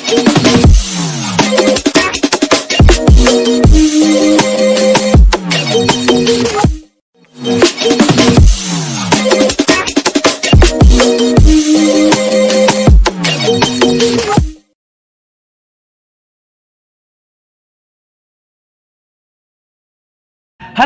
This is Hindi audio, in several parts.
हेलो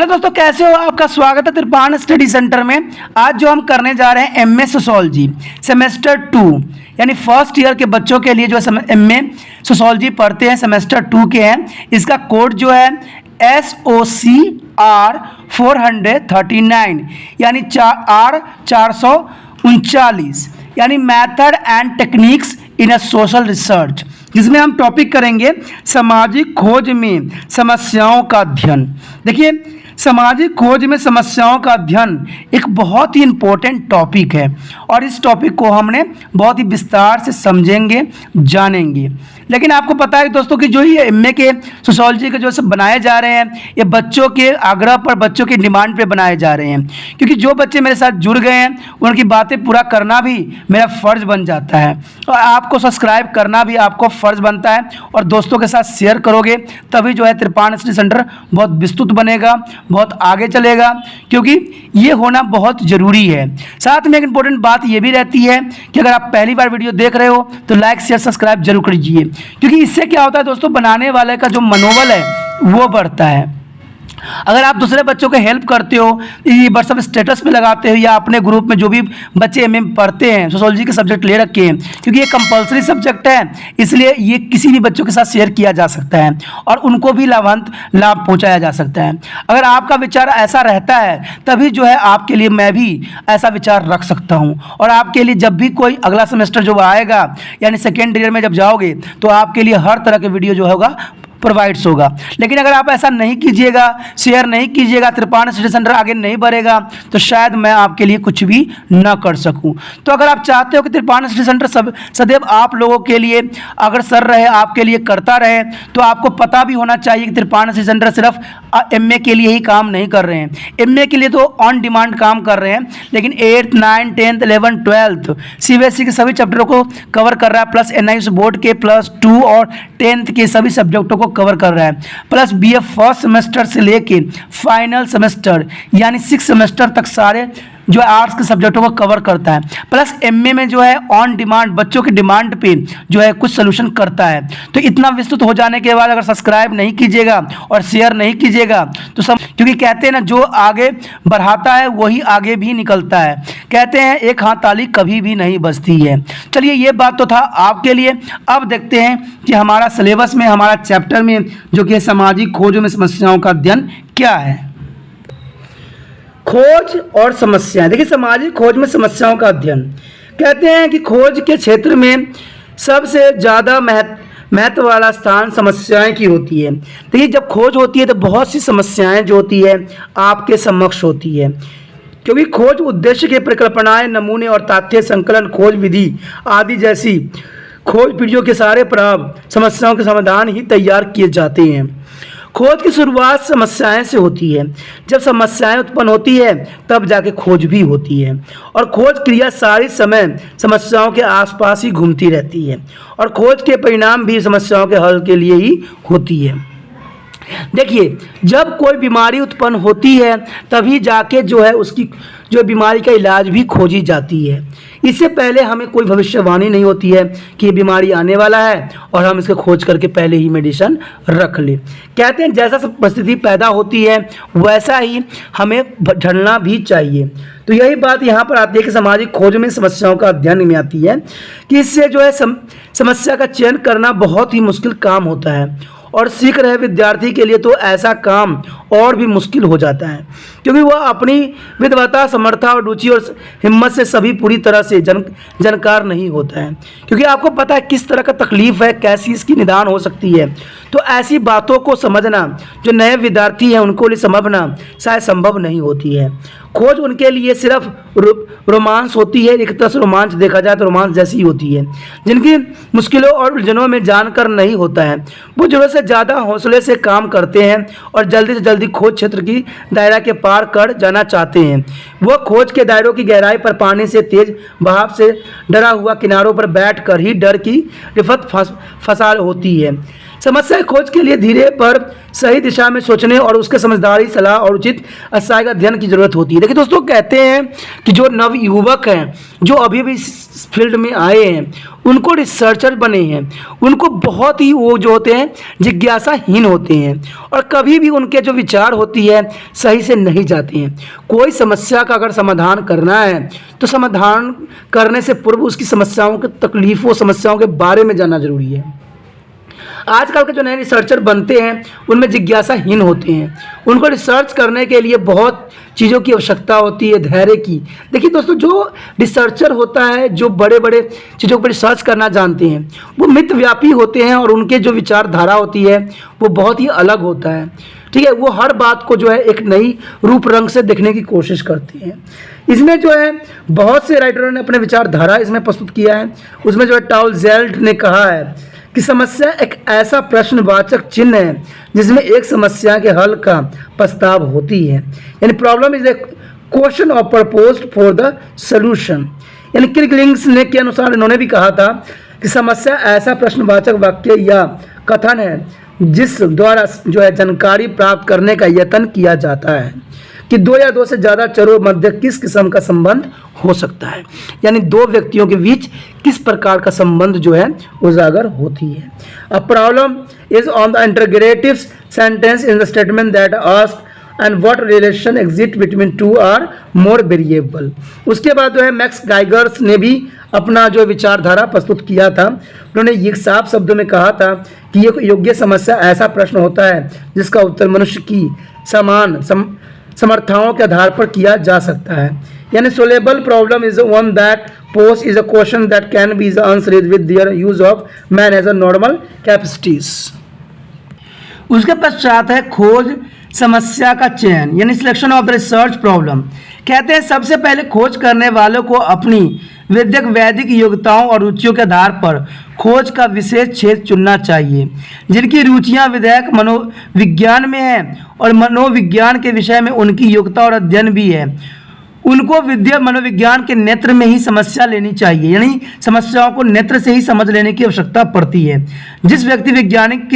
दोस्तों, कैसे हो? आपका स्वागत है त्रिपाण स्टडी सेंटर में। आज जो हम करने जा रहे हैं एमए सोशोलॉजी सेमेस्टर 2 यानी फर्स्ट ईयर के बच्चों के लिए जो एमए सोशोलॉजी पढ़ते हैं सेमेस्टर 2 के हैं। इसका कोड जो है SOCR 439 यानी R 439 यानी method and techniques in a social research, जिसमें हम टॉपिक करेंगे सामाजिक खोज में समस्याओं का अध्ययन। देखिए, सामाजिक खोज में समस्याओं का अध्ययन एक बहुत ही इम्पोर्टेंट टॉपिक है और इस टॉपिक को हमने बहुत ही विस्तार से समझेंगे, जानेंगे। लेकिन आपको पता है दोस्तों कि जो ये एमए के सोशोलॉजी के जो सब बनाए जा रहे हैं, ये बच्चों के आग्रह पर, बच्चों की डिमांड पे बनाए जा रहे हैं, क्योंकि जो बच्चे मेरे साथ जुड़ गए हैं उनकी बातें पूरा करना भी मेरा फ़र्ज़ बन जाता है और आपको सब्सक्राइब करना भी आपको फ़र्ज़ बनता है और दोस्तों के साथ शेयर करोगे तभी जो है त्रिपाण स्टडी सेंटर बहुत विस्तृत बनेगा, बहुत आगे चलेगा, क्योंकि ये होना बहुत ज़रूरी है। साथ में एक इम्पोर्टेंट बात ये भी रहती है कि अगर आप पहली बार वीडियो देख रहे हो तो लाइक शेयर सब्सक्राइब जरूर कीजिए, क्योंकि इससे क्या होता है दोस्तों, बनाने वाले का जो मनोबल है वो बढ़ता है। अगर आप दूसरे बच्चों को हेल्प करते हो, ये व्हाट्सएप स्टेटस पे लगाते हो या अपने ग्रुप में जो भी बच्चे एमए पढ़ते हैं, सोशोलॉजी के सब्जेक्ट ले रखे हैं, क्योंकि ये कंपलसरी सब्जेक्ट है, इसलिए ये किसी भी बच्चों के साथ शेयर किया जा सकता है और उनको भी लाभ पहुंचाया जा सकता है। अगर आपका विचार ऐसा रहता है तभी जो है आपके लिए मैं भी ऐसा विचार रख सकता हूँ और आपके लिए जब भी कोई अगला सेमेस्टर जो आएगा यानी सेकेंड ईयर में जब जाओगे तो आपके लिए हर तरह के वीडियो जो होगा प्रोवाइड्स होगा। लेकिन अगर आप ऐसा नहीं कीजिएगा, शेयर नहीं कीजिएगा, त्रिपाण स्टडी सेंटर आगे नहीं बढ़ेगा तो शायद मैं आपके लिए कुछ भी ना कर सकूं। तो अगर आप चाहते हो कि त्रिपाण स्टडी सेंटर सदैव आप लोगों के लिए अग्रसर रहे, आपके लिए करता रहे, तो आपको पता भी होना चाहिए कि त्रिपाण स्टडी सेंटर सिर्फ एमए के लिए ही काम नहीं कर रहे हैं। एमए के लिए तो ऑन डिमांड काम कर रहे हैं, लेकिन 8th 9th 10th 11th 12th CBSE के सभी चैप्टरों को कवर कर रहा है, प्लस NIOS बोर्ड के +2 और 10th के सभी सब्जेक्टों को कवर कर रहा है, प्लस BA फर्स्ट सेमेस्टर से लेके फाइनल सेमेस्टर यानी 6 सेमेस्टर तक सारे जो आर्ट्स के सब्जेक्टों को कवर करता है, प्लस एमए में जो है ऑन डिमांड बच्चों की डिमांड पे जो है कुछ सोल्यूशन करता है। तो इतना विस्तृत हो जाने के बाद अगर सब्सक्राइब नहीं कीजिएगा और शेयर नहीं कीजिएगा तो सब, क्योंकि कहते हैं ना, जो आगे बढ़ाता है वही आगे भी निकलता है। कहते हैं एक हाथ ताली कभी भी नहीं बजती है। चलिए, ये बात तो था आपके लिए। अब देखते हैं कि हमारा सिलेबस में, हमारा चैप्टर में जो कि सामाजिक खोज में समस्याओं का अध्ययन क्या है। खोज और समस्याएं। देखिए, सामाजिक खोज में समस्याओं का अध्ययन, कहते हैं कि खोज के क्षेत्र में सबसे ज़्यादा महत्व वाला स्थान समस्याएं की होती है। देखिए, जब खोज होती है तो बहुत सी समस्याएं जो होती है आपके समक्ष होती है, क्योंकि खोज उद्देश्य के परिकल्पनाएं, नमूने और तथ्य संकलन, खोज विधि आदि जैसी खोज पीढ़ियों के सारे प्रभाव समस्याओं के समाधान ही तैयार किए जाते हैं। खोज की शुरुआत समस्याएं से होती है। जब समस्याएं उत्पन्न होती है तब जाके खोज भी होती है और खोज क्रिया सारी समय समस्याओं के आसपास ही घूमती रहती है और खोज के परिणाम भी समस्याओं के हल के लिए ही होती है। देखिए, जब कोई बीमारी उत्पन्न होती है तभी जाके जो है उसकी जो बीमारी का इलाज भी खोजी जाती है। इससे पहले हमें कोई भविष्यवाणी नहीं होती है कि ये बीमारी आने वाला है और हम इसके खोज करके पहले ही मेडिसिन रख लें। कहते हैं जैसा सब परिस्थिति पैदा होती है वैसा ही हमें ढलना भी चाहिए। तो यही बात यहाँ पर आती है कि सामाजिक खोज में समस्याओं का अध्ययन में आती है कि इससे जो है समस्या का चयन करना बहुत ही मुश्किल काम होता है और सीख रहे विद्यार्थी के लिए तो ऐसा काम और भी मुश्किल हो जाता है, क्योंकि वह अपनी विद्वता, समर्था और रुचि और हिम्मत से सभी पूरी तरह से जानकार नहीं होता है। क्योंकि आपको पता है किस तरह का तकलीफ है, कैसी इसकी निदान हो सकती है। तो ऐसी बातों को समझना जो नए विद्यार्थी हैं उनको लिए समझना शायद संभव नहीं होती है। खोज उनके लिए सिर्फ रोमांस होती है, एक तरह से रोमांच देखा जाए तो रोमांस जैसी ही होती है। जिनकी मुश्किलों और उलझनों में जानकर नहीं होता है वो ज़रूरत से ज़्यादा हौसले से काम करते हैं और जल्दी से जल्दी जल्दी खोज क्षेत्र की दायरा के पार कर जाना चाहते हैं। वो खोज के दायरों की गहराई पर पानी से तेज बहाव से डरा हुआ किनारों पर बैठकर ही डर की रिफत फसाल होती है। समस्या खोज के लिए धीरे पर सही दिशा में सोचने और उसके समझदारी सलाह और उचित अस्थायी अध्ययन की जरूरत होती है। देखिए दोस्तों, कहते हैं कि जो नव युवक हैं, जो अभी भी इस फील्ड में आए हैं, उनको रिसर्चर बने हैं, उनको बहुत ही वो जो होते हैं जिज्ञासाहीन होते हैं और कभी भी उनके जो विचार होती है सही से नहीं जाते हैं। कोई समस्या का अगर समाधान करना है तो समाधान करने से पूर्व उसकी समस्याओं के तकलीफ़ों समस्याओं के बारे में जानना जरूरी है। आजकल के जो नए रिसर्चर बनते हैं उनमें जिज्ञासाहीन होते हैं। उनको रिसर्च करने के लिए बहुत चीज़ों की आवश्यकता होती है, धैर्य की। देखिए दोस्तों, जो रिसर्चर होता है, जो बड़े बड़े चीज़ों पर रिसर्च करना जानते हैं, वो मितव्यापी होते हैं और उनके जो विचारधारा होती है वो बहुत ही अलग होता है। ठीक है, वो हर बात को जो है एक नई रूप रंग से देखने की कोशिश करते हैं। इसमें जो है बहुत से राइटरों ने अपने विचारधारा इसमें प्रस्तुत किया है। उसमें जो है टाउलजेल्ड ने कहा है कि समस्या एक ऐसा प्रश्नवाचक चिन्ह है जिसमें एक समस्या के हल का प्रस्ताव होती है, यानी problem is a question of proposed for the solution. यानी किर्कलिंग्स ने के अनुसार इन्होंने भी कहा था कि समस्या ऐसा प्रश्नवाचक वाक्य या कथन है जिस द्वारा जो है जानकारी प्राप्त करने का यत्न किया जाता है कि दो या दो से ज़्यादा चरों मध्य किस किस्म का संबंध हो सकता है, यानी दो व्यक्तियों के बीच किस प्रकार का संबंध जो है उजागर होती है। A problem is on the interrogative sentence in the statement that ask and what relation exist between two or more variable. उसके बाद जो है मैक्स गाइगर्स ने भी अपना जो विचारधारा प्रस्तुत किया था। उन्होंने ये साफ शब्दों में कहा था कि ये योग्य समस्या ऐसा प्रश्न होता है जिसका उत्तर मनुष्य की समान समर्थाओं के आधार पर किया जा सकता है। यानी solvable problem is one that pose is a question that can be answered with their use of man as a normal capacities. उसके पश्चात है खोज समस्या का चयन, यानी selection of the research problem. कहते हैं सबसे पहले खोज करने वालों को अपनी वैदिक वैदिक योग्यताओं और रुचियों के आधार पर खोज का विशेष क्षेत्र चुनना चाहिए। जिनकी रुचियां विधायक मनोविज्ञान में हैं और मनोविज्ञान के विषय में उनकी योग्यता और अध्ययन भी है, उनको विद्या मनोविज्ञान के नेत्र में ही समस्या लेनी चाहिए, यानी समस्याओं को नेत्र से ही समझ लेने की आवश्यकता पड़ती है। जिस व्यक्ति वैज्ञानिक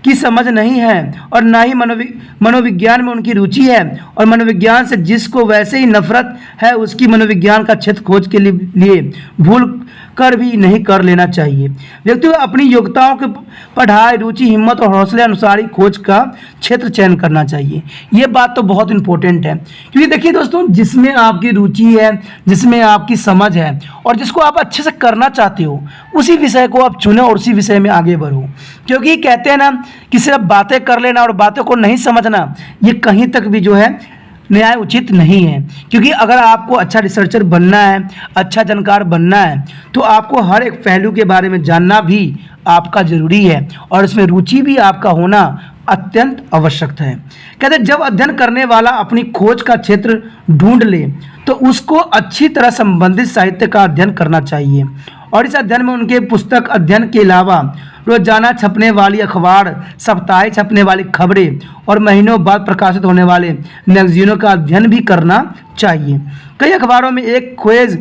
की समझ नहीं है और ना ही मनोविज्ञान में उनकी रुचि है और मनोविज्ञान से जिसको वैसे ही नफरत है, उसकी मनोविज्ञान का क्षेत्र खोज के लिए भूल कर भी नहीं कर लेना चाहिए। व्यक्ति को अपनी योग्यताओं के पढ़ाई रुचि हिम्मत और हौसले अनुसार ही खोज का क्षेत्र चयन करना चाहिए। ये बात तो बहुत इंपॉर्टेंट है, क्योंकि देखिए दोस्तों, जिसमें आपकी रुचि है, जिसमें आपकी समझ है और जिसको आप अच्छे से करना चाहते हो, उसी विषय को आप चुने और उसी विषय में आगे बढ़ो। क्योंकि कहते हैं ना कि सिर्फ बातें कर लेना और बातों को नहीं समझना, ये कहीं तक भी जो है न्याय उचित नहीं है। क्योंकि अगर आपको अच्छा रिसर्चर बनना है, अच्छा जानकार बनना है, तो आपको हर एक पहलू के बारे में जानना भी आपका ज़रूरी है और इसमें रुचि भी आपका होना अत्यंत आवश्यक है। कहते हैं जब अध्ययन करने वाला अपनी खोज का क्षेत्र ढूंढ ले तो उसको अच्छी तरह संबंधित साहित्य का अध्ययन करना चाहिए और इस अध्ययन में उनके पुस्तक अध्ययन के अलावा रोजाना छपने वाली अखबार, साप्ताहिक छपने वाली खबरें और महीनों बाद प्रकाशित होने वाले मैगजीनों का अध्ययन भी करना चाहिए। कई अखबारों में एक क्विज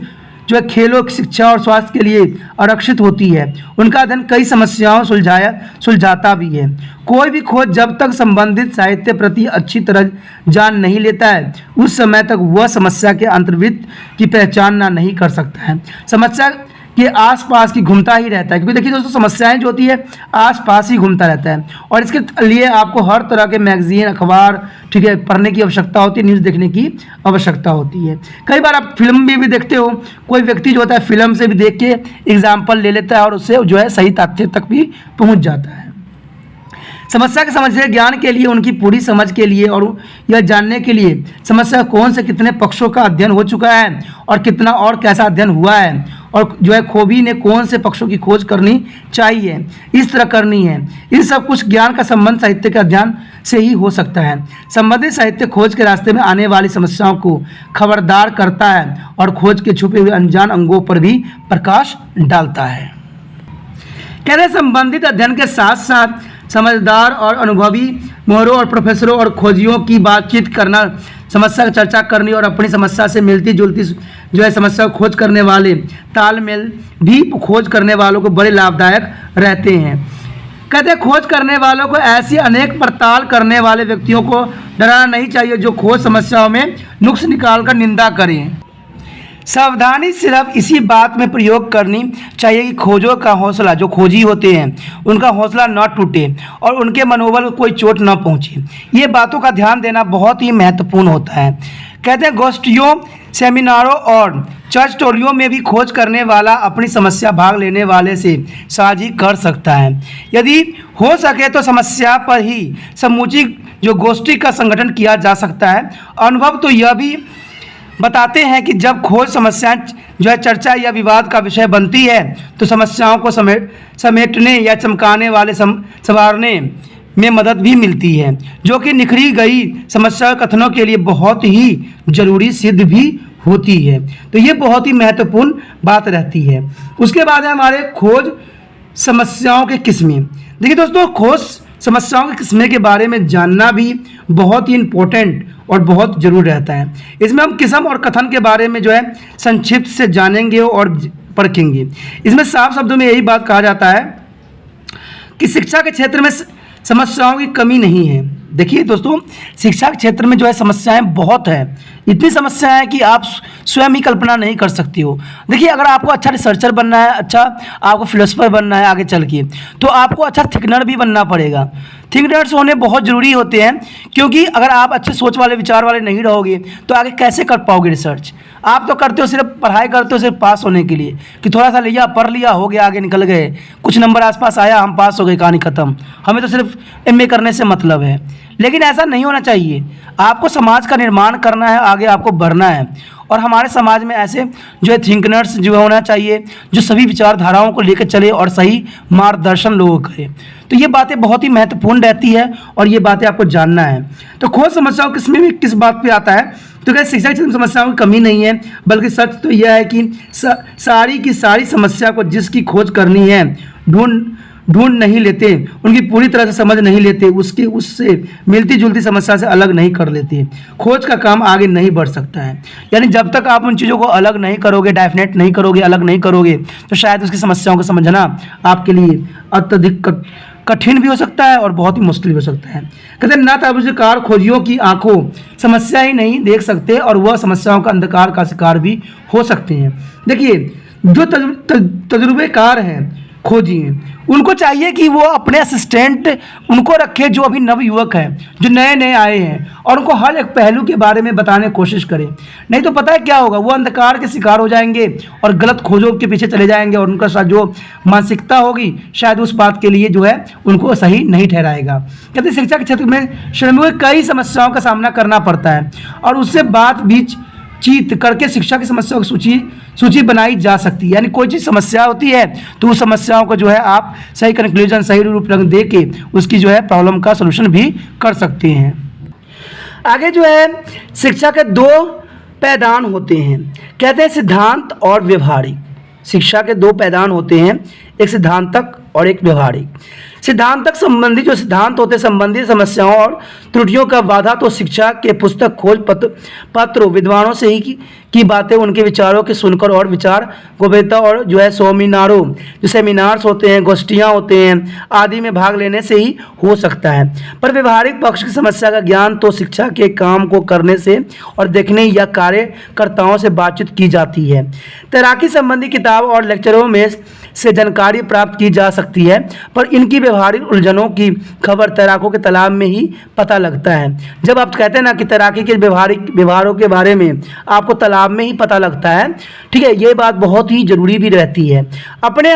जो है खेलों की शिक्षा और स्वास्थ्य के लिए आरक्षित होती है, उनका अध्ययन कई समस्याओं सुलझाता भी है। कोई भी खोज जब तक संबंधित साहित्य प्रति अच्छी तरह जान नहीं लेता है, उस समय तक वह समस्या के अंतर्वृत्त की पहचान ना नहीं कर सकता है, समस्या के आसपास की घूमता ही रहता है। क्योंकि देखिए दोस्तों, समस्याएं जो होती है आसपास ही घूमता रहता है और इसके लिए आपको हर तरह के मैगजीन, अखबार, ठीक है, पढ़ने की आवश्यकता होती है, न्यूज़ देखने की आवश्यकता होती है। कई बार आप फिल्म भी देखते हो, कोई व्यक्ति जो होता है फिल्म से भी देख के एग्जाम्पल ले लेता है और उससे जो है सही तथ्य तक भी पहुँच जाता है। समस्या के समझने ज्ञान के लिए, उनकी पूरी समझ के लिए और यह जानने के लिए समस्या कौन से कितने पक्षों का अध्ययन हो चुका है और कितना और कैसा अध्ययन हुआ है और जो है खोबी ने कौन से पक्षों की खोज करनी चाहिए, इस तरह करनी है। इन सब कुछ ज्ञान का संबंध साहित्य के अध्ययन से ही हो सकता है। संबंधित साहित्य खोज के रास्ते में आने वाली समस्याओं को खबरदार करता है और खोज के छुपे हुए अनजान अंगों पर भी प्रकाश डालता है। कहते हैं संबंधित अध्ययन के साथ साथ समझदार और अनुभवी मोहरों और प्रोफेसरों और खोजियों की बातचीत करना, समस्या की चर्चा करनी और अपनी समस्या से मिलती जुलती जो है समस्या को खोज करने वाले तालमेल भी खोज करने वालों को बड़े लाभदायक रहते हैं। कहते हैं खोज करने वालों को ऐसी अनेक पड़ताल करने वाले व्यक्तियों को डराना नहीं चाहिए जो खोज समस्याओं में नुक्स निकालकर निंदा करें। सावधानी सिर्फ इसी बात में प्रयोग करनी चाहिए कि खोजों का हौसला, जो खोजी होते हैं उनका हौसला न टूटे और उनके मनोबल को कोई चोट न पहुंचे। ये बातों का ध्यान देना बहुत ही महत्वपूर्ण होता है। कहते हैं गोष्ठियों, सेमिनारों और चर्च टोलियों में भी खोज करने वाला अपनी समस्या भाग लेने वाले से साझी कर सकता है। यदि हो सके तो समस्या पर ही समूची जो गोष्ठी का संगठन किया जा सकता है। अनुभव तो यह भी बताते हैं कि जब खोज समस्याएं जो है चर्चा या विवाद का विषय बनती है तो समस्याओं को समेटने या चमकाने वाले संवारने में मदद भी मिलती है, जो कि निखरी गई समस्या कथनों के लिए बहुत ही जरूरी सिद्ध भी होती है। तो ये बहुत ही महत्वपूर्ण बात रहती है। उसके बाद है हमारे खोज समस्याओं के किस्में। देखिए दोस्तों, खोज समस्याओं की किस्में के बारे में जानना भी बहुत ही इम्पोर्टेंट और बहुत ज़रूरी रहता है। इसमें हम किस्म और कथन के बारे में जो है संक्षिप्त से जानेंगे और परखेंगे। इसमें साफ शब्दों में यही बात कहा जाता है कि शिक्षा के क्षेत्र में समस्याओं की कमी नहीं है। देखिए दोस्तों, शिक्षा के क्षेत्र में जो है समस्याएं बहुत है, इतनी समस्याएं हैं कि आप स्वयं ही कल्पना नहीं कर सकती हो। देखिए, अगर आपको अच्छा रिसर्चर बनना है, अच्छा आपको फिलोसफर बनना है आगे चल के, तो आपको अच्छा थिंकनर भी बनना पड़ेगा। थिंकनर्स होने बहुत ज़रूरी होते हैं, क्योंकि अगर आप अच्छे सोच वाले विचार वाले नहीं रहोगे तो आगे कैसे कर पाओगे रिसर्च। आप तो करते हो सिर्फ पढ़ाई करते हो सिर्फ पास होने के लिए कि थोड़ा सा लिया, पढ़ लिया, हो गया, आगे निकल गए, कुछ नंबर आसपास आया, हम पास हो गए, कहानी ख़त्म, हमें तो सिर्फ एमए करने से मतलब है। लेकिन ऐसा नहीं होना चाहिए। आपको समाज का निर्माण करना है, आगे आपको बढ़ना है। और हमारे समाज में ऐसे जो है थिंकनर्स जो होना चाहिए, जो सभी विचारधाराओं को लेकर चले और सही मार्गदर्शन लोगों को करे। तो ये बातें बहुत ही महत्वपूर्ण रहती है और ये बातें आपको जानना है। तो खोज समस्याओं किसमें भी किस बात पे आता है, तो क्या शिक्षा की समस्याओं की कमी नहीं है, बल्कि सच तो यह है कि सारी की सारी समस्या को जिसकी खोज करनी है ढूंढ नहीं लेते, उनकी पूरी तरह से समझ नहीं लेते, उससे मिलती जुलती समस्या से अलग नहीं कर लेते, खोज का काम आगे नहीं बढ़ सकता है। यानी जब तक आप उन चीज़ों को अलग नहीं करोगे, डेफिनेट नहीं करोगे, अलग नहीं करोगे, तो शायद उसकी समस्याओं को समझना आपके लिए अत्यधिक कठिन भी हो सकता है और बहुत ही मुश्किल भी हो सकता है। कहते हैं ना तजुर्बेकार खोजियों की आंखों समस्या ही नहीं देख सकते और वह समस्याओं का अंधकार का शिकार भी हो सकते हैं। देखिए, जो तजुर्बेकार हैं, खोजी हैं, उनको चाहिए कि वो अपने असिस्टेंट उनको रखे जो अभी नवयुवक हैं, जो नए नए आए हैं, और उनको हर एक पहलू के बारे में बताने की कोशिश करें। नहीं तो पता है क्या होगा, वो अंधकार के शिकार हो जाएंगे और गलत खोजों के पीछे चले जाएंगे और उनका जो मानसिकता होगी शायद उस बात के लिए जो है उनको सही नहीं ठहराएगा। कहते शिक्षा के क्षेत्र में श्रमिकों को कई समस्याओं का सामना करना पड़ता है और उससे बात बीच चीत करके शिक्षा की समस्याओं की सूची बनाई जा सकती है। यानी कोई चीज़ समस्या होती है तो उस समस्याओं को जो है आप सही कंक्लूजन, सही रूप रंग दे के उसकी जो है प्रॉब्लम का सलूशन भी कर सकते हैं। आगे जो है शिक्षा के दो पैदान होते हैं। कहते हैं सिद्धांत और व्यवहारिक। शिक्षा के दो पैदान होते हैं, एक सिद्धांतक और एक व्यवहारिक। सिद्धांतक संबंधी जो सिद्धांत होते हैं संबंधित समस्याओं और त्रुटियों का बाधा तो शिक्षा के पुस्तक, खोज पत्र विद्वानों से ही की बातें, उनके विचारों के सुनकर और विचार गोप्यता और जो है जो सेमिनार्स होते हैं, गोष्ठियाँ होते हैं आदि में भाग लेने से ही हो सकता है। पर व्यवहारिक पक्ष की समस्या का ज्ञान तो शिक्षा के काम को करने से और देखने या कार्यकर्ताओं से बातचीत की जाती है। तैराकी संबंधी किताब और लेक्चरों में से जानकारी प्राप्त की जा सकती है, पर इनकी व्यवहारिक उलझनों की खबर तैराकों के तालाब में ही पता लगता है। जब आप कहते हैं ना कि तैराकी के व्यवहारिक व्यवहारों के बारे में आपको तालाब में ही पता लगता है, ठीक है, ये बात बहुत ही जरूरी भी रहती है। अपने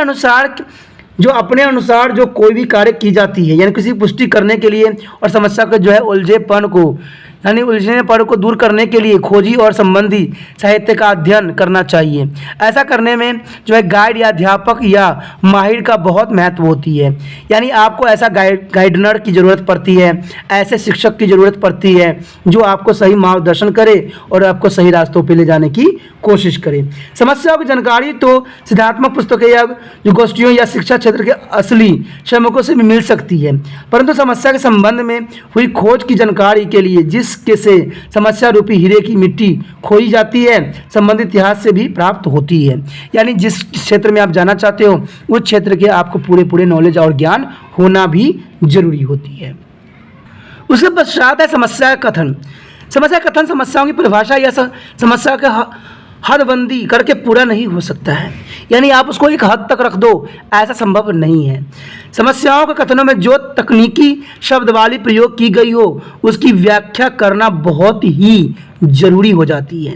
अनुसार जो कोई भी कार्य की जाती है, यानी किसी पुष्टि करने के लिए और समस्या के जो है उलझेपन को यानी उलझने पड़ को दूर करने के लिए खोजी और संबंधी साहित्य का अध्ययन करना चाहिए। ऐसा करने में जो है गाइड या अध्यापक या माहिर का बहुत महत्व होती है। यानी आपको ऐसा गाइडनर की ज़रूरत पड़ती है, ऐसे शिक्षक की ज़रूरत पड़ती है जो आपको सही मार्गदर्शन करे और आपको सही रास्तों पर ले जाने की कोशिश करे। समस्याओं की जानकारी तो सिद्धात्मक पुस्तकें या जो गोष्ठियों या शिक्षा क्षेत्र के असली श्रमिकों से भी मिल सकती है, परंतु समस्या के संबंध में हुई खोज की जानकारी के लिए जिसके से समस्या रूपी हीरे की मिट्टी खोई जाती है, संबंधित इतिहास से भी प्राप्त होती है। यानी जिस क्षेत्र में आप जाना चाहते हो उस क्षेत्र के आपको पूरे नॉलेज और ज्ञान होना भी जरूरी होती है। उसके पश्चात है समस्या कथन। समस्या कथन समस्याओं की परिभाषा या समस्या का हदबंदी करके पूरा नहीं हो सकता है। यानी आप उसको एक हद तक रख दो, ऐसा संभव नहीं है। समस्याओं के कथनों में जो तकनीकी शब्दावली प्रयोग की गई हो उसकी व्याख्या करना बहुत ही जरूरी हो जाती है।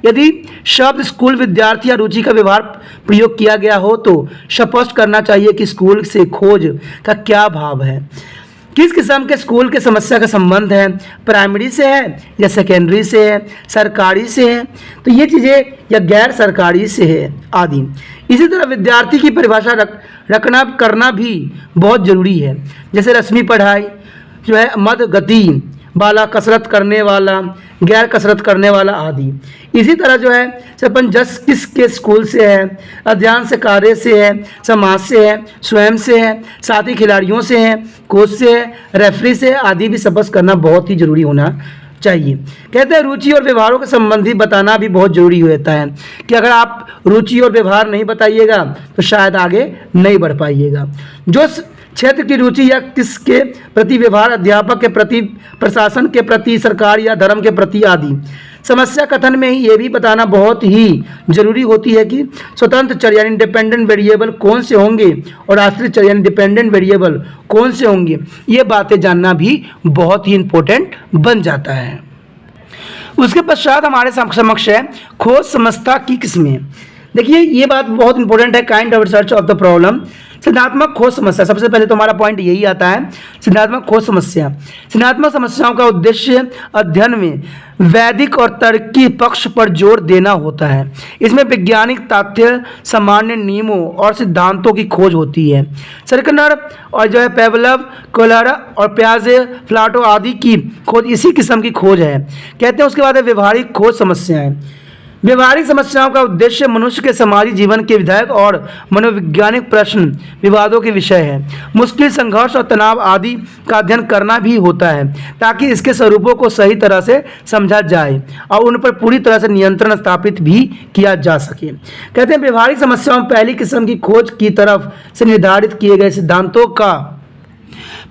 यदि शब्द स्कूल विद्यार्थी या रुचि का व्यवहार प्रयोग किया गया हो तो स्पष्ट करना चाहिए कि स्कूल से खोज का क्या भाव है, किस किस्म के स्कूल के समस्या का संबंध है, प्राइमरी से है या सेकेंडरी से है, सरकारी से है तो ये चीज़ें, या गैर सरकारी से है आदि। इसी तरह विद्यार्थी की परिभाषा रखना करना भी बहुत ज़रूरी है। जैसे रस्मी पढ़ाई जो है, मध्य गति वाला, कसरत करने वाला, गैर कसरत करने वाला आदि। इसी तरह जो है सरपंच किसके स्कूल से है, अध्ययन से, कार्य से है, समाज से है, स्वयं से है, साथी खिलाड़ियों से है, कोच से है, रेफरी से आदि भी स्पष्ट करना बहुत ही जरूरी होना चाहिए। कहते हैं रुचि और व्यवहारों के संबंधी बताना भी बहुत जरूरी होता है कि अगर आप रुचि और व्यवहार नहीं बताइएगा तो शायद आगे नहीं बढ़ पाइएगा। जो क्षेत्र की रुचि या किसके प्रति व्यवहार, अध्यापक के प्रति, प्रशासन के प्रति, सरकार या धर्म के प्रति आदि। समस्या कथन में ही ये भी बताना बहुत ही जरूरी होती है कि स्वतंत्र चर यानी इंडिपेंडेंट वेरिएबल कौन से होंगे और आश्रित चर यानी डिपेंडेंट वेरिएबल कौन से होंगे। ये बातें जानना भी बहुत ही इम्पोर्टेंट बन जाता है। उसके पश्चात हमारे समक्ष है खोज समस्या की किस्में। देखिए ये बात बहुत इंपॉर्टेंट है, kind of research of the problem. सिद्धात्मक खोज समस्या, सबसे पहले तो हमारा पॉइंट यही आता है, सिद्धात्मक खोज समस्या। सिद्धात्मक समस्याओं का उद्देश्य अध्ययन में वैदिक और तर्की पक्ष पर जोर देना होता है। इसमें वैज्ञानिक तथ्य, सामान्य नियमों और सिद्धांतों की खोज होती है। सर्कनर और जो है पेवलव, कोलर और प्याजे, प्लाटो आदि की खोज इसी किस्म की खोज है। कहते हैं उसके बाद है व्यवहारिक खोज समस्याएं। व्यवहारिक समस्याओं का उद्देश्य मनुष्य के समाजी जीवन के विधायक और मनोवैज्ञानिक प्रश्न, विवादों के विषय है। मुश्किल, संघर्ष और तनाव आदि का अध्ययन करना भी होता है ताकि इसके स्वरूपों को सही तरह से समझा जाए और उन पर पूरी तरह से नियंत्रण स्थापित भी किया जा सके। कहते हैं व्यवहारिक समस्याओं में पहली किस्म की खोज की तरफ से निर्धारित किए गए सिद्धांतों का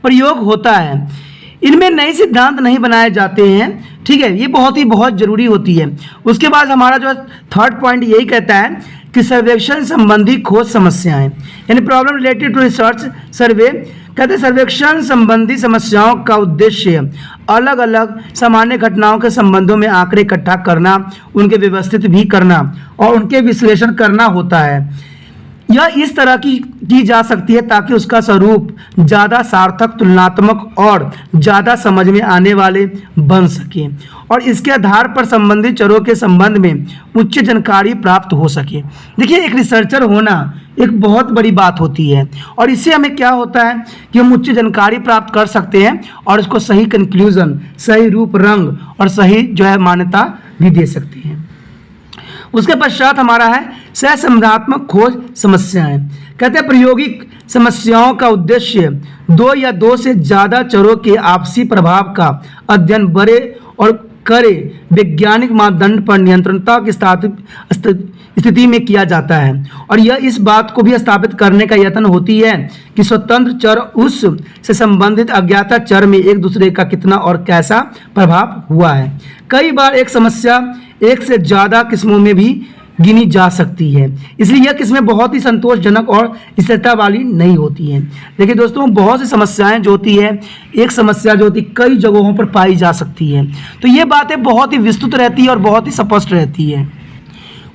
प्रयोग होता है। इनमें नए सिद्धांत नहीं बनाए जाते हैं, ठीक है, ये बहुत जरूरी होती है। उसके बाद हमारा जो थर्ड पॉइंट यही कहता है कि सर्वेक्षण संबंधी खोज समस्याएं, यानी प्रॉब्लम रिलेटेड टू रिसर्च सर्वे। कहते हैं सर्वेक्षण संबंधी समस्याओं का उद्देश्य अलग अलग सामान्य घटनाओं के संबंधों में आंकड़े इकट्ठा करना, उनके व्यवस्थित भी करना और उनके विश्लेषण करना होता है। यह इस तरह की जा सकती है ताकि उसका स्वरूप ज़्यादा सार्थक, तुलनात्मक और ज़्यादा समझ में आने वाले बन सके और इसके आधार पर संबंधित चरों के संबंध में उच्च जानकारी प्राप्त हो सके। देखिए एक रिसर्चर होना एक बहुत बड़ी बात होती है और इससे हमें क्या होता है कि हम उच्च जानकारी प्राप्त कर सकते हैं और इसको सही कंक्लूजन, सही रूप रंग और सही जो है मान्यता भी दे सकते हैं। उसके पश्चात हमारा है सहसंबंधात्मक खोज समस्याएं। कहते हैं प्रायोगिक समस्याओं का उद्देश्य दो या दो से ज़्यादा चरों के आपसी प्रभाव का अध्ययन बड़े और करे वैज्ञानिक मापदंड पर नियंत्रणता की स्थिति में किया जाता है और यह इस बात को भी स्थापित करने का यत्न होती है कि स्वतंत्र चर उस से संबंधित अज्ञात चर में एक दूसरे का कितना और कैसा प्रभाव हुआ है। कई बार एक समस्या एक से ज़्यादा किस्मों में भी गिनी जा सकती है, इसलिए यह किस्में बहुत ही संतोषजनक और स्थिरता वाली नहीं होती हैं। देखिए दोस्तों बहुत सी समस्याएं जो होती है, एक समस्या जो होती कई जगहों पर पाई जा सकती है, तो ये बातें बहुत ही विस्तृत रहती है और बहुत ही स्पष्ट रहती है।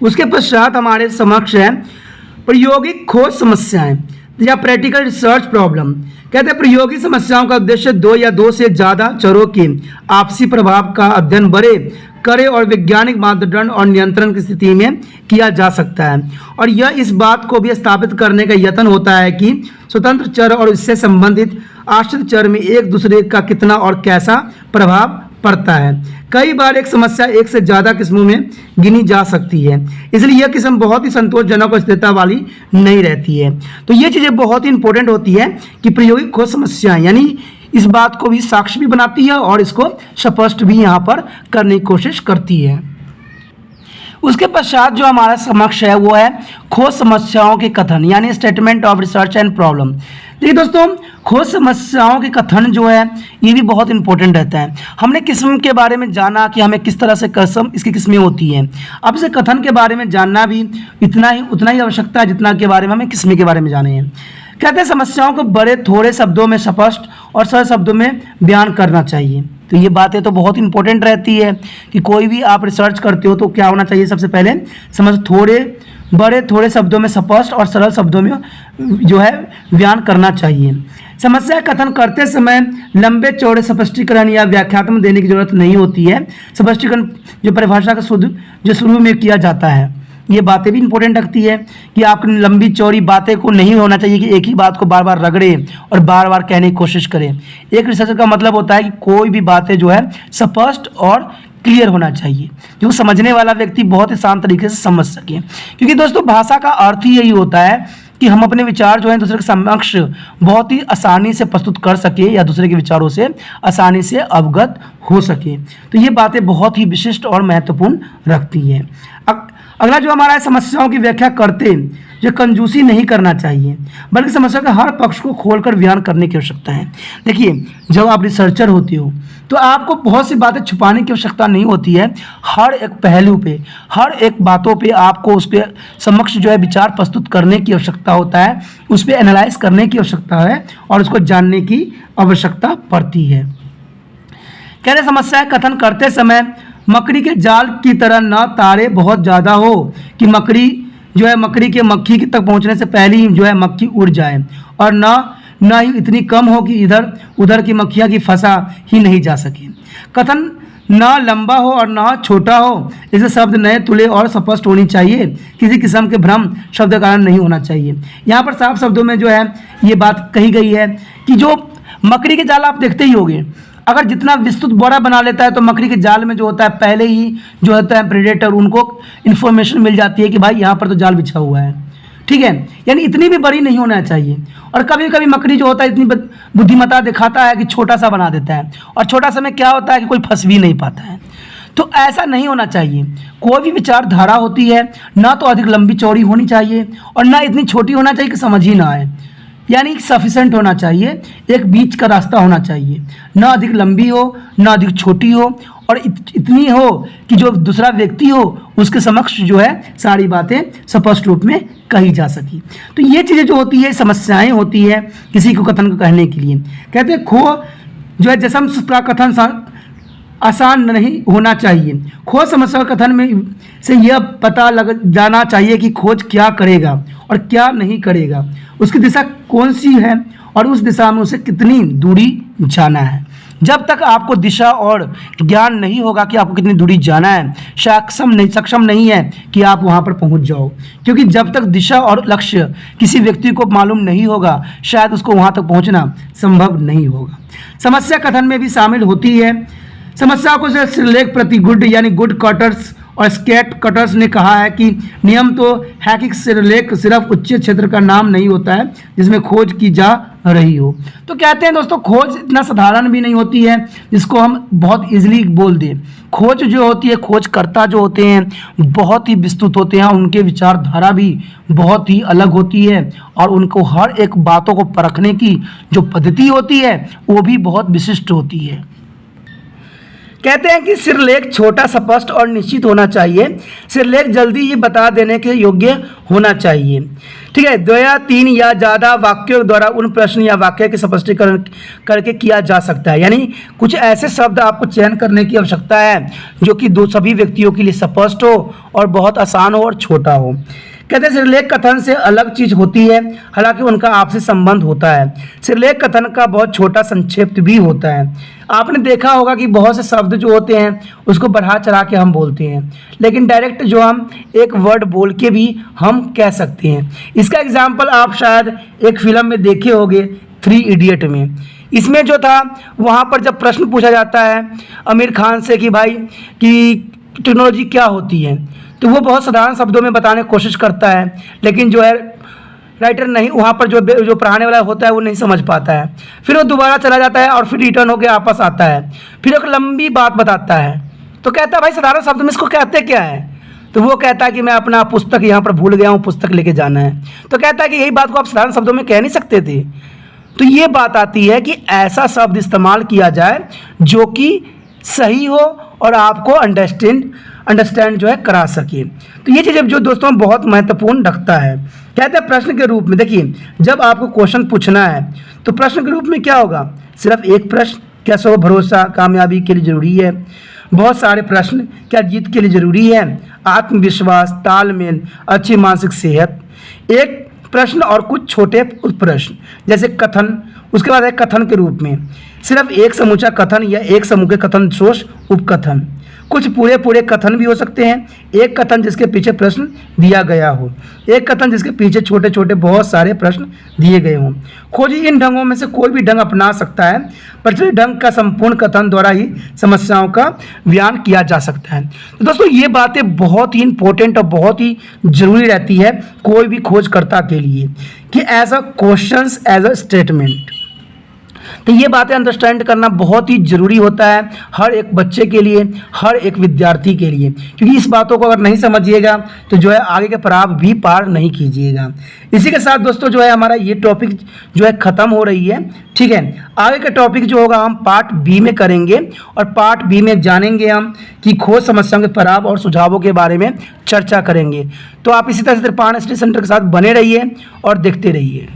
उसके पश्चात हमारे समक्ष है प्रायोगिक खोज समस्याएं। या प्रैक्टिकल रिसर्च प्रॉब्लम। कहते हैं प्रयोगी समस्याओं का उद्देश्य दो या दो से ज़्यादा चरों के आपसी प्रभाव का अध्ययन बड़े करे और वैज्ञानिक मापदंड और नियंत्रण की स्थिति में किया जा सकता है। और यह इस बात को भी स्थापित करने का यत्न होता है कि स्वतंत्र चर और इससे संबंधित आश्रित चर में एक दूसरे का कितना और कैसा प्रभाव पड़ता है। कई बार एक समस्या एक से ज़्यादा किस्मों में गिनी जा सकती है, इसलिए यह किस्म बहुत ही संतोषजनक और स्थिरता वाली नहीं रहती है। तो ये चीज़ें बहुत ही इंपॉर्टेंट होती है कि प्रायोगिक खोज समस्याएं यानी इस बात को भी साक्ष्य भी बनाती है और इसको स्पष्ट भी यहाँ पर करने की कोशिश करती है। उसके पश्चात जो हमारा समक्ष है वो है खोज समस्याओं के कथन यानी statement of research and problem. देखिए दोस्तों, खोज समस्याओं के कथन जो है ये भी बहुत इंपॉर्टेंट रहता है। हमने किस्म के बारे में जाना कि हमें किस तरह से कसम इसकी किस्में होती हैं। अब इसे कथन के बारे में जानना भी उतना ही आवश्यकता है जितना के बारे में हमें किस्में के बारे में जाने हैं। कहते हैं समस्याओं को बड़े थोड़े शब्दों में स्पष्ट और सरल शब्दों में बयान करना चाहिए। तो ये बातें तो बहुत इंपॉर्टेंट रहती है कि कोई भी आप रिसर्च करते हो तो क्या होना चाहिए, सबसे पहले बड़े थोड़े शब्दों में स्पष्ट और सरल शब्दों में जो है बयान करना चाहिए। समस्या कथन करते समय लंबे चौड़े स्पष्टीकरण या व्याख्यात्मक देने की जरूरत नहीं होती है। स्पष्टीकरण जो परिभाषा का जो शुरू में किया जाता है, ये बातें भी इंपॉर्टेंट रखती है कि आप लंबी चौड़ी बातें को नहीं होना चाहिए कि एक ही बात को बार बार रगड़े और बार बार कहने की कोशिश करें। एक रिसर्चर का मतलब होता है कि कोई भी बातें जो है स्पष्ट और क्लियर होना चाहिए, जो समझने वाला व्यक्ति बहुत ही शांत तरीके से समझ सके। क्योंकि दोस्तों भाषा का अर्थ ही यही होता है कि हम अपने विचार जो है दूसरे के समक्ष बहुत ही आसानी से प्रस्तुत कर सके या दूसरे के विचारों से आसानी से अवगत हो सके। तो ये बातें बहुत ही विशिष्ट और महत्वपूर्ण रखती है। अगला जो हमारा समस्याओं की व्याख्या करते जो कंजूसी नहीं करना चाहिए, बल्कि समस्या के हर पक्ष को खोलकर बयान करने की आवश्यकता है। देखिए, जब आप रिसर्चर होते हो तो आपको बहुत सी बातें छुपाने की आवश्यकता नहीं होती है। हर एक पहलू पे, हर एक बातों पे आपको उस पर समक्ष जो है विचार प्रस्तुत करने की आवश्यकता होता है, उस पर एनालाइज करने की आवश्यकता है और उसको जानने की आवश्यकता पड़ती है। कहते समस्याएं कथन करते समय मकड़ी के जाल की तरह न तारे बहुत ज़्यादा हो कि मकड़ी के मक्खी तक पहुंचने से पहले ही जो है मक्खी उड़ जाए, और न ही इतनी कम हो कि इधर उधर की मक्खियाँ की फंसा ही नहीं जा सके। कथन न लंबा हो और न छोटा हो, इसे शब्द नए तुले और स्पष्ट होनी चाहिए। किसी किस्म के भ्रम शब्द का कारण नहीं होना चाहिए। यहाँ पर साफ शब्दों में जो है ये बात कही गई है कि जो मकड़ी के जाल आप देखते ही होंगे, अगर जितना विस्तृत बड़ा बना लेता है तो मकड़ी के जाल में जो होता है पहले ही जो होता है प्रेडेटर उनको इन्फॉर्मेशन मिल जाती है कि भाई यहाँ पर तो जाल बिछा हुआ है, ठीक है। यानी इतनी भी बड़ी नहीं होना चाहिए। और कभी कभी मकड़ी जो होता है इतनी बुद्धिमत्ता दिखाता है कि छोटा सा बना देता है, और छोटा सा में क्या होता है कि कोई फंस भी नहीं पाता है। तो ऐसा नहीं होना चाहिए। कोई भी विचारधारा होती है ना तो अधिक लंबी चौड़ी होनी चाहिए और ना इतनी छोटी होना चाहिए कि समझ ही ना आए, यानी सफिशेंट होना चाहिए, एक बीच का रास्ता होना चाहिए। ना अधिक लंबी हो ना अधिक छोटी हो, और इतनी हो कि जो दूसरा व्यक्ति हो उसके समक्ष जो है सारी बातें स्पष्ट रूप में कही जा सकी। तो ये चीज़ें जो होती है समस्याएं होती है किसी को कथन को कहने के लिए। कहते हैं खो जो है जसम का कथन आसान नहीं होना चाहिए। खोज समस्या कथन में से यह पता लग जाना चाहिए कि खोज क्या करेगा और क्या नहीं करेगा, उसकी दिशा कौन सी है और उस दिशा में उसे कितनी दूरी जाना है। जब तक आपको दिशा और ज्ञान नहीं होगा कि आपको कितनी दूरी जाना है, सक्षम नहीं है कि आप वहाँ पर पहुँच जाओ। क्योंकि जब तक दिशा और लक्ष्य किसी व्यक्ति को मालूम नहीं होगा, शायद उसको वहाँ तक पहुँचना संभव नहीं होगा। समस्या कथन में भी शामिल होती है। समस्या को सिरलेख प्रति गुड यानी गुड कटर्स और स्केट कटर्स ने कहा है कि नियम तो है कि सिरलेख सिर्फ उच्च क्षेत्र का नाम नहीं होता है जिसमें खोज की जा रही हो। तो कहते हैं दोस्तों खोज इतना साधारण भी नहीं होती है जिसको हम बहुत इजीली बोल दें। खोज जो होती है, खोजकर्ता जो होते हैं बहुत ही विस्तृत होते हैं, उनके विचारधारा भी बहुत ही अलग होती है और उनको हर एक बातों को परखने की जो पद्धति होती है वो भी बहुत विशिष्ट होती है। कहते हैं कि सिरलेख छोटा, स्पष्ट और निश्चित होना चाहिए। सिरलेख जल्दी ही बता देने के योग्य होना चाहिए, ठीक है। 2 या 3 या ज़्यादा वाक्यों द्वारा उन प्रश्न या वाक्य के स्पष्टीकरण करके किया जा सकता है। यानी कुछ ऐसे शब्द आपको चयन करने की आवश्यकता है जो कि सभी व्यक्तियों के लिए स्पष्ट हो और बहुत आसान हो और छोटा हो। कहते हैं सिरलेख कथन से अलग चीज होती है, हालांकि उनका आपसी संबंध होता है। सिरलेख कथन का बहुत छोटा संक्षिप्त भी होता है। आपने देखा होगा कि बहुत से शब्द जो होते हैं उसको बढ़ा चढ़ा के हम बोलते हैं, लेकिन डायरेक्ट जो हम एक वर्ड बोल के भी हम कह सकते हैं। इसका एग्जाम्पल आप शायद एक फिल्म में देखे होंगे, 3 इडियट में। इसमें जो था वहाँ पर जब प्रश्न पूछा जाता है आमिर खान से कि भाई कि टेक्नोलॉजी क्या होती है, तो वो बहुत साधारण शब्दों में बताने की कोशिश करता है, लेकिन जो है राइटर नहीं, वहाँ पर जो पढ़ाने वाला होता है वो नहीं समझ पाता है। फिर वो दोबारा चला जाता है और फिर रिटर्न होकर वापस आता है, फिर एक लंबी बात बताता है। तो कहता है भाई साधारण शब्द में इसको कहते क्या है? तो वो कहता है कि मैं अपना पुस्तक यहाँ पर भूल गया हूँ, पुस्तक लेके जाना है। तो कहता है कि यही बात को आप साधारण शब्दों में कह नहीं सकते थे। तो ये बात आती है कि ऐसा शब्द इस्तेमाल किया जाए जो कि सही हो और आपको अंडरस्टैंड जो है करा सके। तो ये चीज़ जो दोस्तों बहुत महत्वपूर्ण रखता है। कहते हैं प्रश्न के रूप में, देखिए जब आपको क्वेश्चन पूछना है तो प्रश्न के रूप में क्या होगा? सिर्फ एक प्रश्न, क्या स्व भरोसा कामयाबी के लिए ज़रूरी है? बहुत सारे प्रश्न, क्या जीत के लिए ज़रूरी है? आत्मविश्वास, तालमेल, अच्छी मानसिक सेहत। एक प्रश्न और कुछ छोटे प्रश्न जैसे कथन। उसके बाद है कथन के रूप में सिर्फ एक समूचा कथन या एक समूह के कथन सोच उपकथन। कुछ पूरे कथन भी हो सकते हैं। एक कथन जिसके पीछे प्रश्न दिया गया हो, एक कथन जिसके पीछे छोटे छोटे बहुत सारे प्रश्न दिए गए हों। खोजी इन ढंगों में से कोई भी ढंग अपना सकता है, प्रचलित ढंग का संपूर्ण कथन द्वारा ही समस्याओं का बयान किया जा सकता है। तो दोस्तों ये बातें बहुत ही इंपॉर्टेंट और बहुत ही जरूरी रहती है कोई भी खोजकर्ता के लिए कि as a questions as a statement. तो ये बातें अंडरस्टैंड करना बहुत ही ज़रूरी होता है हर एक बच्चे के लिए, हर एक विद्यार्थी के लिए, क्योंकि इस बातों को अगर नहीं समझिएगा तो जो है आगे के पड़ाव भी पार नहीं कीजिएगा। इसी के साथ दोस्तों जो है हमारा ये टॉपिक जो है ख़त्म हो रही है। ठीक है, आगे का टॉपिक जो होगा हम पार्ट बी में करेंगे और पार्ट बी में जानेंगे हम कि खोज समस्याओं के पड़ाव और सुझावों के बारे में चर्चा करेंगे। तो आप इसी तरह से त्रिपाण स्टडी सेंटर के साथ बने रहिए और देखते रहिए।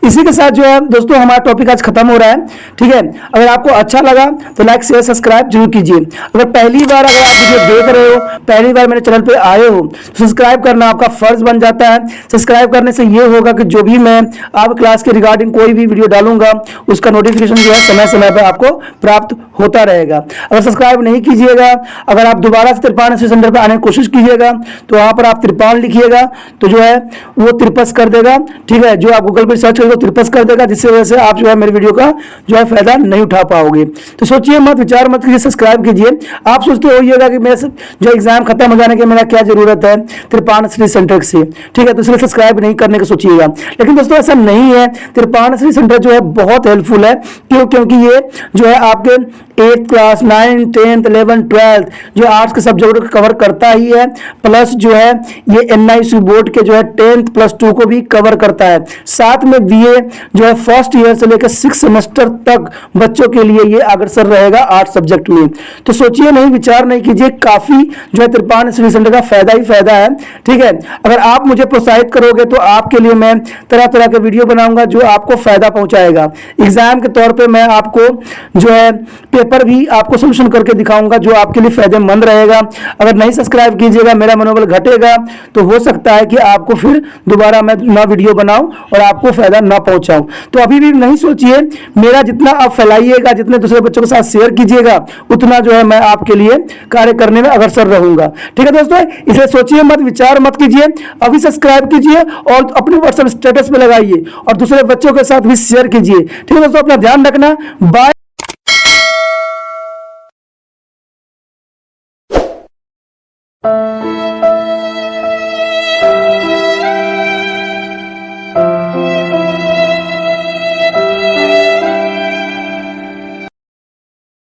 इसी के साथ जो है दोस्तों हमारा टॉपिक आज खत्म हो रहा है। ठीक है, अगर आपको अच्छा लगा तो लाइक शेयर सब्सक्राइब जरूर कीजिए। अगर पहली बार अगर आप वीडियो देख रहे हो, पहली बार मेरे चैनल पे आए हो, तो सब्सक्राइब करना आपका फर्ज बन जाता है। सब्सक्राइब करने से ये होगा कि जो भी मैं आप क्लास के रिगार्डिंग कोई भी वीडियो डालूंगा उसका नोटिफिकेशन जो है समय समय पर आपको प्राप्त होता रहेगा। अगर सब्सक्राइब नहीं कीजिएगा, अगर आप दोबारा से त्रिपाण स्टडी सेंटर पर आने की कोशिश कीजिएगा तो वहाँ पर आप त्रिपाण लिखिएगा तो जो है वो त्रिपस कर देगा। ठीक है, जो आप गूगल पर सर्च करोगे त्रिपस कर देगा, जिससे वजह से आप जो है मेरे वीडियो का जो है फायदा नहीं उठा पाओगे। तो सोचिए मत, विचार मत कीजिए, सब्सक्राइब कीजिए। आप सोचते होइएगा कि मेरे जो एग्जाम खत्म हो जाने के मेरा क्या जरूरत है त्रिपाण स्टडी सेंटर से। ठीक है, तो इसलिए सब्सक्राइब नहीं करने का सोचिएगा, लेकिन दोस्तों ऐसा नहीं है। त्रिपाण स्टडी सेंटर जो है बहुत हेल्पफुल है। क्योंकि ये जो है आपके 8th class 9th 10th 11th 12th जो आर्ट्स के सब्जेक्ट को कवर करता ही है, प्लस जो है ये NIC बोर्ड के जो है 10th +2 को भी कवर करता है। साथ में BA जो है फर्स्ट ईयर से लेकर 6 सेमेस्टर तक बच्चों के लिए ये अग्रसर रहेगा आर्ट्स सब्जेक्ट में। तो सोचिए नहीं, विचार नहीं कीजिए, काफी जो है त्रिपाण स्टडी सेंटर का फायदा ही फायदा है। ठीक है, अगर आप मुझे प्रोत्साहित करोगे तो आपके लिए मैं तरह तरह के वीडियो बनाऊंगा जो आपको फायदा पहुंचाएगा। एग्जाम के तौर पर मैं आपको जो है पेपर भी आपको सोल्यूशन करके दिखाऊंगा जो आपके लिए फायदेमंद रहेगा। अगर नहीं सब्सक्राइब कीजिएगा, मेरा मनोबल घटेगा, तो हो सकता है कि आपको फिर दोबारा मैं नया वीडियो बनाऊं और आपको फायदा ना पहुंचाऊं। तो अभी भी नहीं सोचिए, मेरा जितना आप फैलाइएगा, जितने दूसरे बच्चों के साथ शेयर कीजिएगा, उतना जो है मैं आपके लिए कार्य करने में अग्रसर रहूंगा। ठीक है दोस्तों, इसलिए सोचिए मत, विचार मत कीजिए, अभी सब्सक्राइब कीजिए और अपने व्हाट्सएप स्टेटस पे लगाइए और दूसरे बच्चों के साथ भी शेयर कीजिए। ठीक है दोस्तों, अपना ध्यान रखना। बाय।